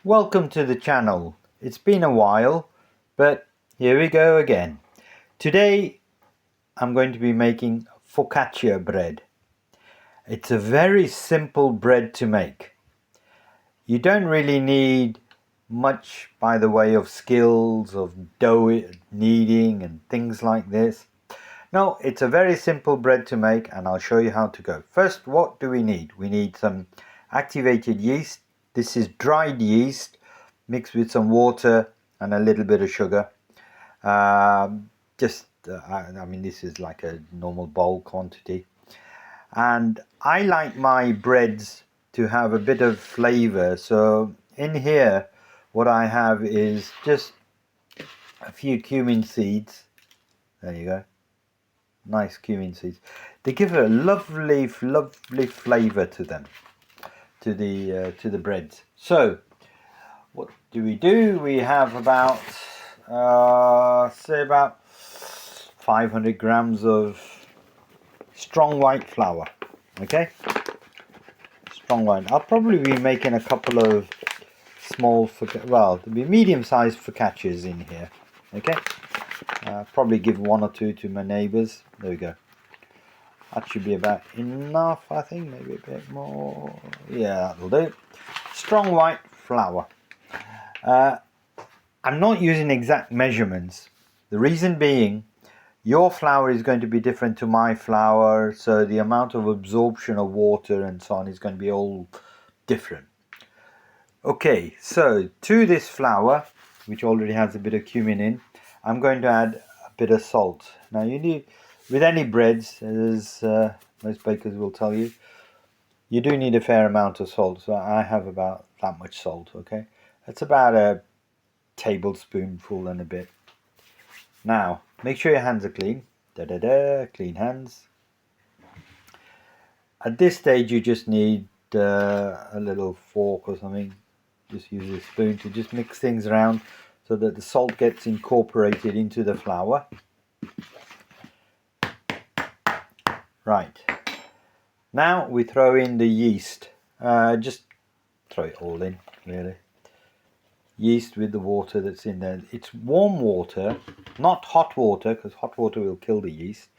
Welcome to the channel. It's been a while, but here we go again. Today I'm going to be making focaccia bread. It's a very simple bread to make. You don't really need much by the way of skills of dough kneading and things like this. No, it's a very simple bread to make, and I'll show you how to go. First, what do we need? We need some activated yeast. This is dried yeast mixed with some water and a little bit of sugar. I mean, this is like a normal bowl quantity. And I like my breads to have a bit of flavor. So in here, what I have is just a few cumin seeds. There you go. Nice cumin seeds. They give a lovely flavor to them, to the breads. So what do? We have about say about 500 grams of strong white flour. Okay, strong white. I'll probably be making a couple of small, well, there'll be medium-sized focaccias in here. Okay, probably give one or two to my neighbors. There we go. That should be about enough, I think. Maybe a bit more. Yeah, that'll do. Strong white flour. I'm not using exact measurements. The reason being, your flour is going to be different to my flour, so the amount of absorption of water and so on is going to be all different. Okay, so to this flour, which already has a bit of cumin in, I'm going to add a bit of salt. Now you need, with any breads, as most bakers will tell you, you do need a fair amount of salt. So I have about that much salt, okay? That's about a tablespoonful and a bit. Now, make sure your hands are clean. Clean hands. At this stage, you just need a little fork or something. Just use a spoon to just mix things around so that the salt gets incorporated into the flour. Right. Now we throw in the yeast. Just throw it all in, really. Yeast with the water that's in there. It's warm water, not hot water, because hot water will kill the yeast.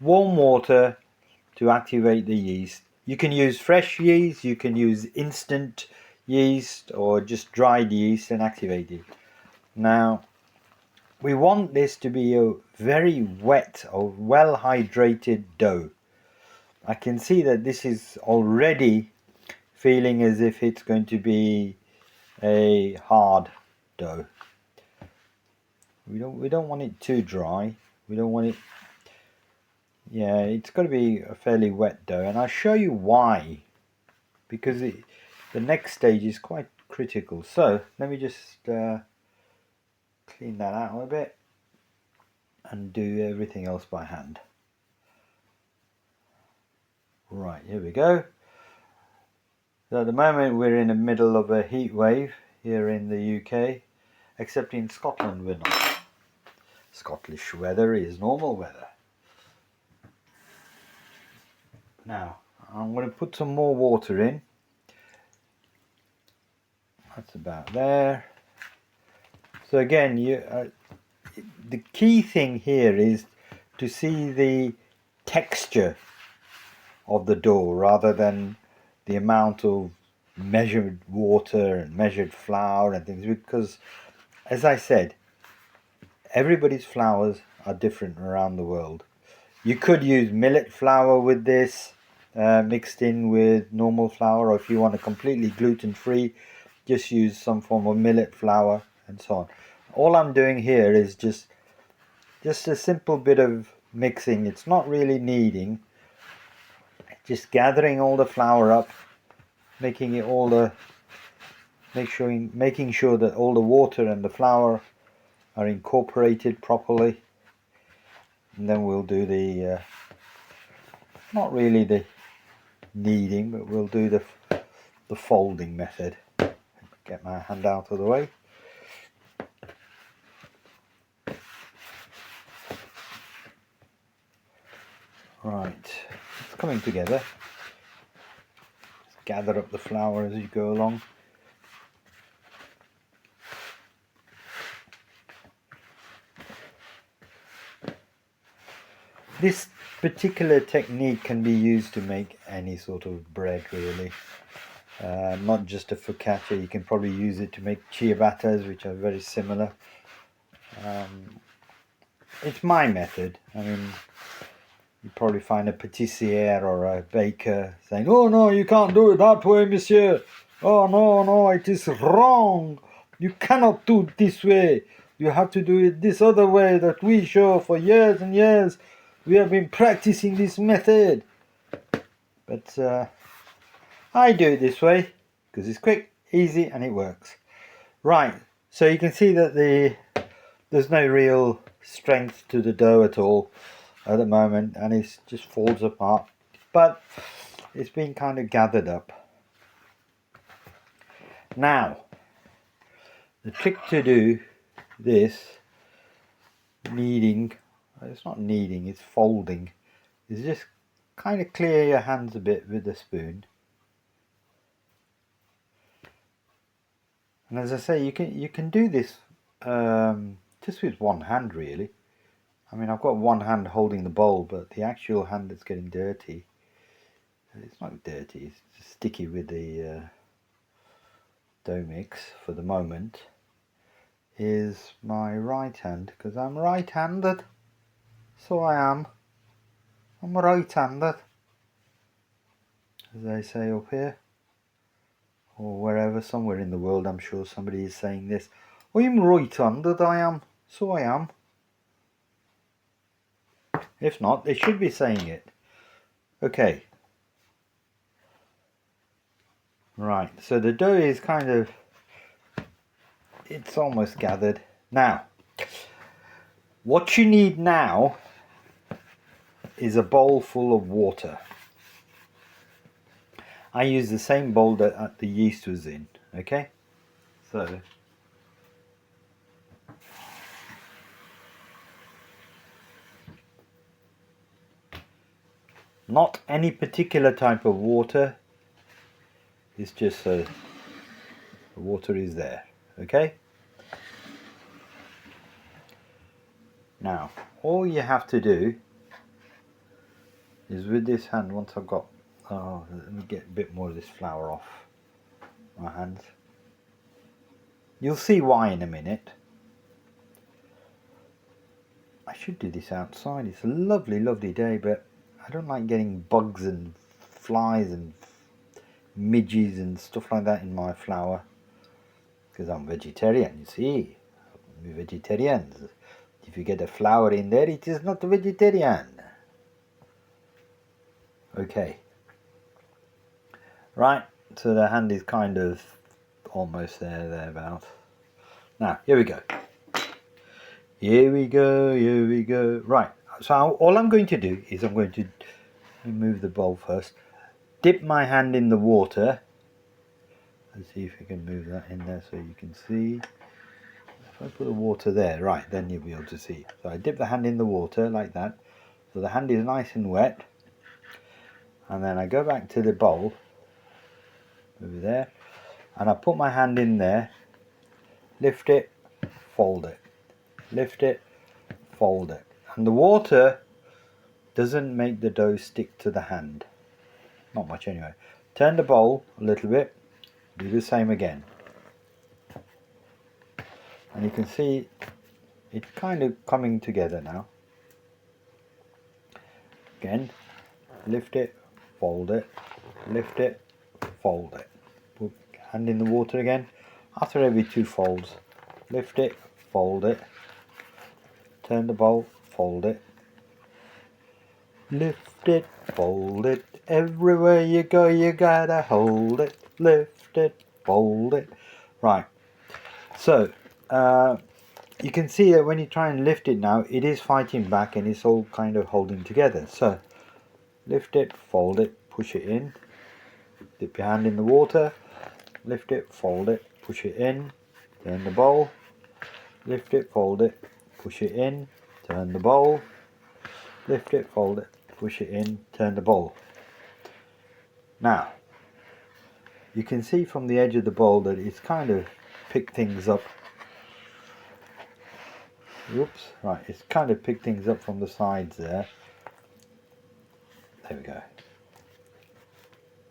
Warm water to activate the yeast. You can use fresh yeast, you can use instant yeast, or just dried yeast and activate it. Now, we want this to be a very wet or well hydrated dough. I can see that this is already feeling as if it's going to be a hard dough. We don't want it too dry. We don't want it. Yeah, it's got to be a fairly wet dough, and I'll show you why. Because the next stage is quite critical. So let me just clean that out a bit and do everything else by hand. Right, here we go. So at the moment we're in the middle of a heat wave here in the UK, except in Scotland we're not. Scottish weather is normal weather. Now I'm going to put some more water in. That's about there. So again, the key thing here is to see the texture of the dough rather than the amount of measured water and measured flour and things, because as I said, everybody's flours are different around the world. You could use millet flour with this mixed in with normal flour, or if you want a completely gluten-free, just use some form of millet flour and so on. All I'm doing here is just a simple bit of mixing. It's not really kneading, just gathering all the flour up, making sure that all the water and the flour are incorporated properly, and then we'll do the not really the kneading, but we'll do the folding method. Get my hand out of the way. Right, it's coming together. Just gather up the flour as you go along. This particular technique can be used to make any sort of bread, really. Not just a focaccia. You can probably use it to make ciabattas, which are very similar. It's my method. I mean, you probably find a patissier or a baker saying, "Oh no, you can't do it that way, monsieur. Oh no, no, it is wrong. You cannot do it this way. You have to do it this other way that we show for years and years. We have been practicing this method." But I do it this way because it's quick, easy, and it works. Right, so you can see that there's no real strength to the dough at all at the moment, and it just falls apart, but it's been kind of gathered up. Now, the trick to do this, it's not kneading, it's folding, is just kind of clear your hands a bit with the spoon. And as I say, you can do this just with one hand, really. I mean, I've got one hand holding the bowl, but the actual hand that's getting dirty, it's not dirty, it's just sticky with the dough mix for the moment, is my right hand, because I'm right-handed. So I am. I'm right-handed, as they say up here, or wherever, somewhere in the world. I'm sure somebody is saying this. I'm right-handed, I am. So I am. If not, they should be saying it. Okay. Right, so the dough is kind of, it's almost gathered. Now, what you need now is a bowl full of water. I use the same bowl that the yeast was in, okay? So, not any particular type of water, it's just the water is there, okay? Now, all you have to do is with this hand, once I've got, let me get a bit more of this flour off my hands. You'll see why in a minute. I should do this outside. It's a lovely, lovely day, but I don't like getting bugs and flies and midges and stuff like that in my flour, because I'm vegetarian, you see. We're vegetarians. If you get a flour in there, it is not vegetarian. Okay. Right, so the hand is kind of almost thereabouts. Now, here we go. Here we go, here we go. Right, so all I'm going to do is I'm going to remove the bowl first. Dip my hand in the water. Let's see if I can move that in there so you can see. If I put the water there, right, then you'll be able to see. So I dip the hand in the water like that. So the hand is nice and wet. And then I go back to the bowl over there. And I put my hand in there. Lift it, fold it. Lift it, fold it. And the water doesn't make the dough stick to the hand. Not much anyway. Turn the bowl a little bit. Do the same again. And you can see it's kind of coming together now. Again, lift it, fold it, lift it, fold it. Put hand in the water again. After every 2 folds, lift it, fold it, turn the bowl, fold it, lift it, fold it. Everywhere you go, you gotta hold it, lift it, fold it. Right. So, you can see that when you try and lift it now, it is fighting back and it's all kind of holding together. So, lift it, fold it, push it in, dip your hand in the water, lift it, fold it, push it in, turn the bowl, lift it, fold it, push it in, turn the bowl, lift it, fold it, push it in, turn the bowl. Now, you can see from the edge of the bowl that it's kind of picked things up. Oops, right, it's kind of picked things up from the sides there. There we go.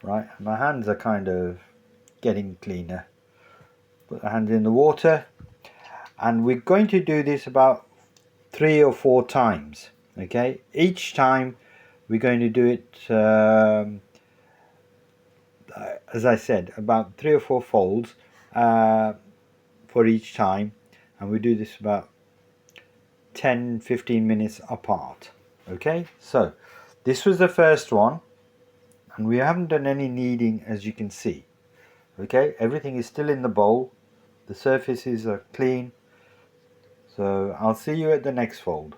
Right, my hands are kind of getting cleaner. Put the hands in the water, and we're going to do this about 3 or 4 times. Okay, each time we're going to do it as I said, about 3 or 4 folds for each time, and we do this about 10-15 minutes apart. Okay, so this was the first one, and we haven't done any kneading, as you can see. Okay, everything is still in the bowl, the surfaces are clean, so I'll see you at the next fold.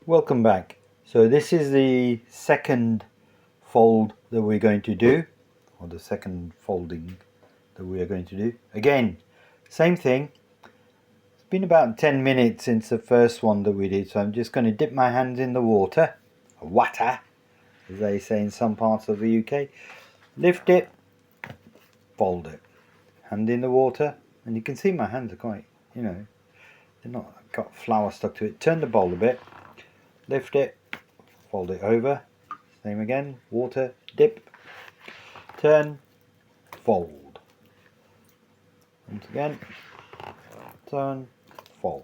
Welcome back. So this is the second fold that we're going to do, or the second folding that we are going to do. Again, same thing. It's been about 10 minutes since the first one that we did, so I'm just going to dip my hands in the water, as they say in some parts of the UK. Lift it, fold it, hand in the water, and you can see my hands are quite, they're not got flour stuck to it. Turn the bowl a bit, lift it, fold it over, same again, water, dip, turn, fold. Once again, turn, fold.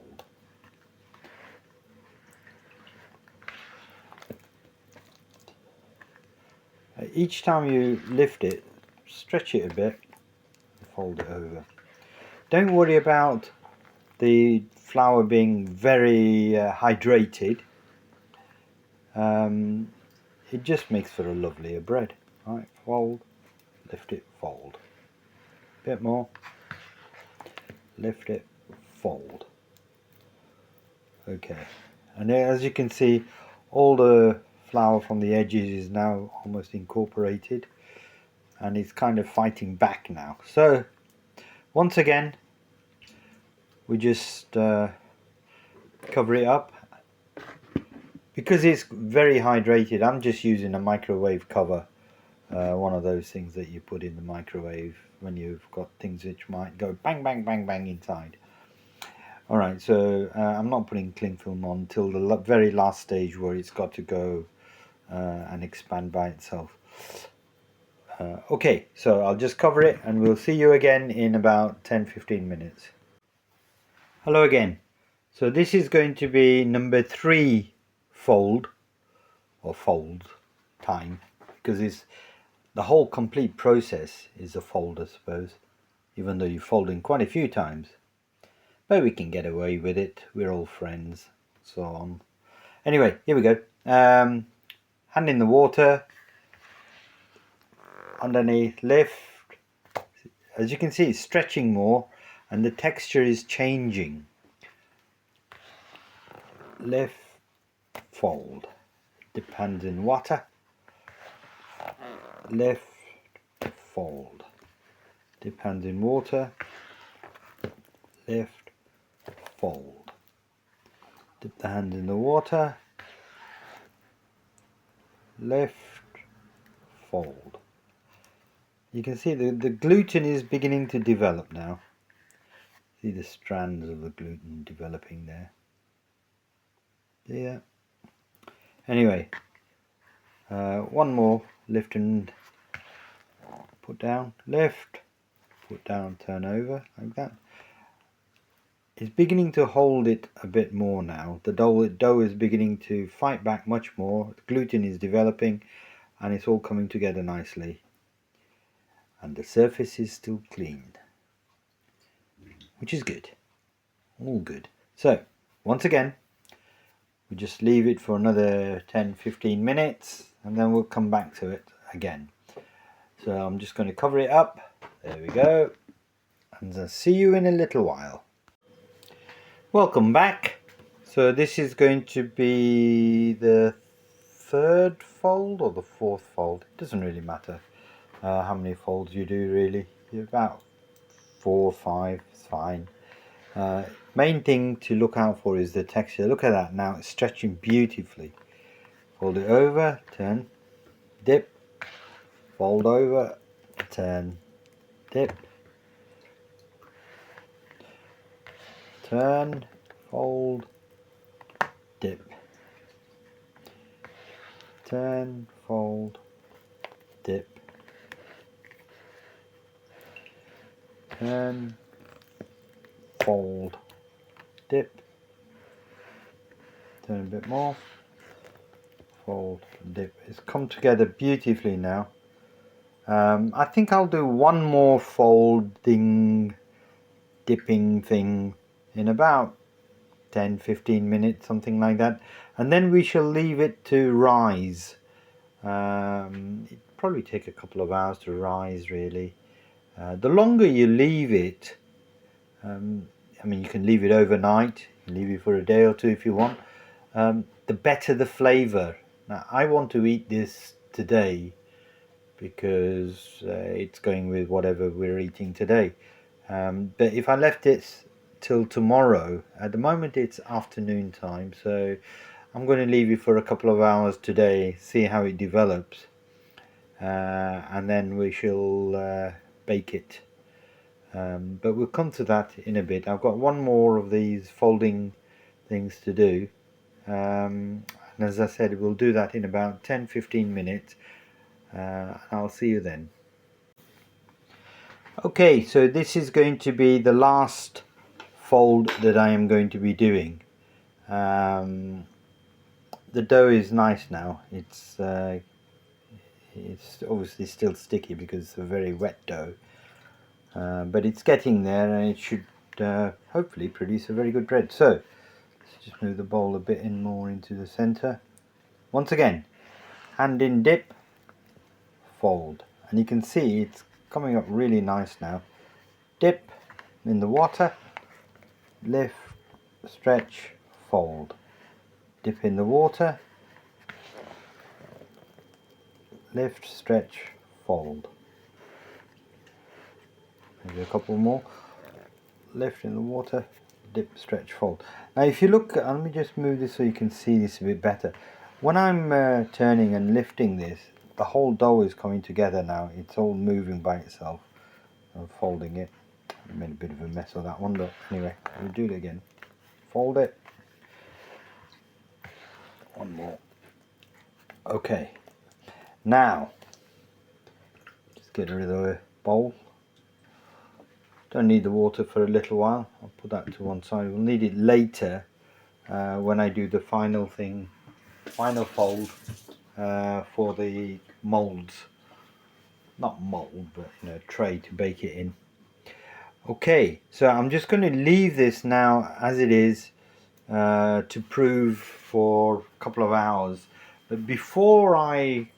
Each time you lift it, stretch it a bit, fold it over. Don't worry about the flour being very hydrated. It just makes for a lovelier bread. Right, fold, lift it, fold. Bit more, lift it, fold. Okay, and as you can see, all the flour from the edges is now almost incorporated, and it's kind of fighting back now. So once again, we just cover it up. Because it's very hydrated, I'm just using a microwave cover, one of those things that you put in the microwave when you've got things which might go bang bang bang bang inside. Alright, so I'm not putting cling film on till the very last stage where it's got to go and expand by itself. Okay, so I'll just cover it and we'll see you again in about 10-15 minutes. Hello again. So this is going to be number 3 fold, or folds time, because it's the whole complete process is a fold, I suppose, even though you're folding quite a few times. But we can get away with it, we're all friends, so on. Anyway, here we go. Hand in the water, underneath, lift. As you can see, it's stretching more and the texture is changing. Lift, fold. Dip hands in water, lift, fold. Dip hands in water, lift, fold. Dip the hand in the water, lift, fold. You can see the gluten is beginning to develop now. See the strands of the gluten developing there. Yeah. Anyway, one more, lift and put down, lift, put down, turn over, like that. It's beginning to hold it a bit more now. The dough is beginning to fight back much more. The gluten is developing and it's all coming together nicely. And the surface is still clean, which is good. All good. So, once again, we just leave it for another 10-15 minutes and then we'll come back to it again. So I'm just going to cover it up. There we go. And I'll see you in a little while. Welcome back. So this is going to be the 3rd fold or the 4th fold. It doesn't really matter how many folds you do, really. You're about 4 or 5, it's fine. Main thing to look out for is the texture. Look at that now, it's stretching beautifully. Fold it over, turn, dip, fold over, turn, dip, turn, fold, dip. turn, fold, dip, turn, fold, dip, turn a bit more, fold, dip. It's come together beautifully now. I think I'll do one more folding, dipping thing in about 10-15 minutes, something like that, and then we shall leave it to rise. It'd probably take a couple of hours to rise, really. The longer you leave it, I mean, you can leave it overnight, you can leave it for a day or two if you want, the better the flavor. Now, I want to eat this today because it's going with whatever we're eating today. But if I left it till tomorrow, at the moment it's afternoon time, so I'm going to leave it for a couple of hours today, see how it develops, and then we shall bake it. But we'll come to that in a bit. I've got one more of these folding things to do, and as I said, we'll do that in about 10-15 minutes. I'll see you then. Okay, so this is going to be the last fold that I am going to be doing. The dough is nice now. It's obviously still sticky because it's a very wet dough, but it's getting there, and it should hopefully produce a very good bread. So let's just move the bowl a bit in more into the center. Once again, hand in dip, fold, and you can see it's coming up really nice now. Dip in the water, lift, stretch, fold. Dip in the water, lift, stretch, fold. Maybe a couple more. Lift in the water, dip, stretch, fold. Now if you look, let me just move this so you can see this a bit better. When I'm turning and lifting this, the whole dough is coming together now. It's all moving by itself. I'm folding it. I made a bit of a mess of that one, but anyway, we'll do it again. Fold it. One more. Okay. Now, just get rid of the bowl. Don't need the water for a little while. I'll put that to one side. We'll need it later when I do the final fold for the molds. Not mold, but tray to bake it in. Okay, so I'm just going to leave this now as it is to prove for a couple of hours. But before I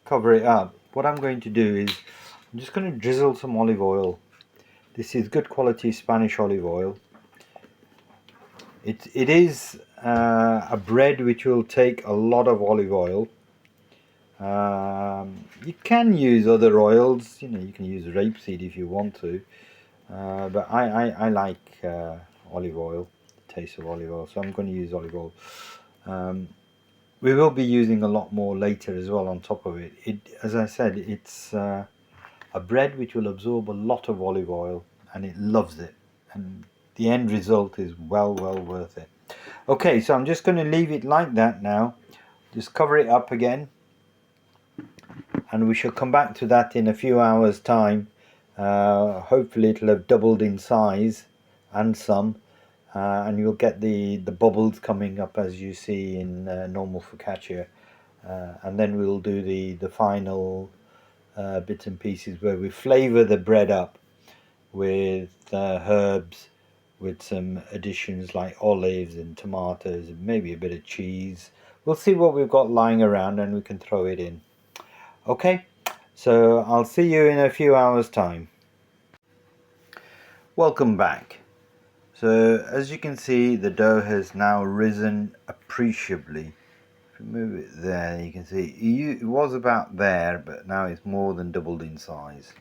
cover it up, what I'm going to do is I'm just going to drizzle some olive oil. This is good quality Spanish olive oil. It is a bread which will take a lot of olive oil. You can use other oils, you can use rapeseed if you want to, but I like olive oil, the taste of olive oil, so I'm going to use olive oil. We will be using a lot more later as well on top of it. As I said, it's a bread which will absorb a lot of olive oil, and it loves it, and the end result is well worth it. Okay, so I'm just going to leave it like that now. Just cover it up again, and we shall come back to that in a few hours time. Hopefully it'll have doubled in size and some, and you'll get the bubbles coming up as you see in normal focaccia, and then we'll do the final bits and pieces where we flavor the bread up with herbs, with some additions like olives and tomatoes and maybe a bit of cheese. We'll see what we've got lying around and we can throw it in. Okay, so I'll see you in a few hours time. Welcome back. So as you can see, the dough has now risen appreciably. If you move it there, you can see it was about there, but now it's more than doubled in size.